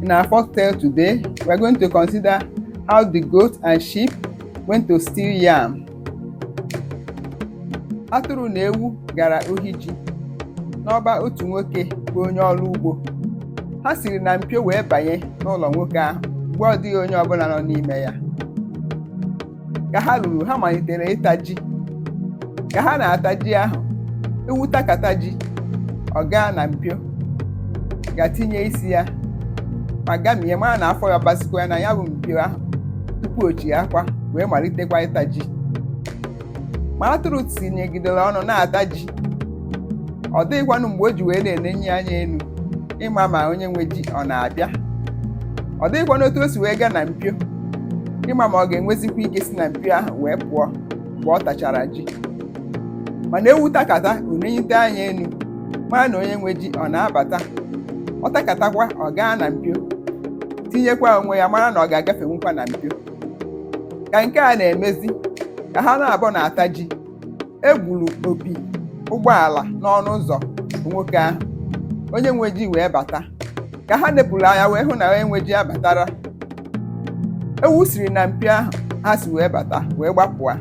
In our folktale today, we are going to consider how the goat and sheep went to steal yam. Atụrụ na ewu gara ohi ji n'ọba otu nwoke bụ onye ọrụ ugbo. Ha siri na mpio wee banye n'ụlọ nwoke ahụ mgbe ọ dịghị onye ọbụla nọ n'ime ya. Ka ha ruru, ha malitere ịta ji. Ka ha na-ata ji ahụ, ewu takata ji, ọ gaa na mpio ga-tinye isi ya ma gamie mara na afọ ya basikwa ya na ya bụ mpio ahụ tupu o chighakwa wee malitekwa ịta ji. Ma atụrụ tinyegidere ọnụ na-ata ji. Ọ dịghịkwanụ mgbe o ji wee na-enenye anya elu ịma ma onye nwe ji ọ na-abịa. Ọ dịghịkwanụ otu o si wee gaa na mpio ịma ma ọ ga-enwezikwa ike si na mpio ahụ wee pụọ mgbe ọ tachara ji. Mana ewu takata ọ na-enyite anya elu mara na onye nwe ji ọ na-abata. Ọ takatakwa ọ gaa na mpio tinyekwa onwe ya mara na ọ ga-agafenwukwa na mpio. Ka nke a na-emezi, ka ha na-abụ na-ata ji, egburu opi ụgbọala n'ọnụ ụzọ nwoke ahụ. Onye nwe ji wee bata. Ka ha nepụrụ anya wee hụ na onye nwe ji abatara. Ewu siri na mpio ahụ ha si wee bata wee gbapụa.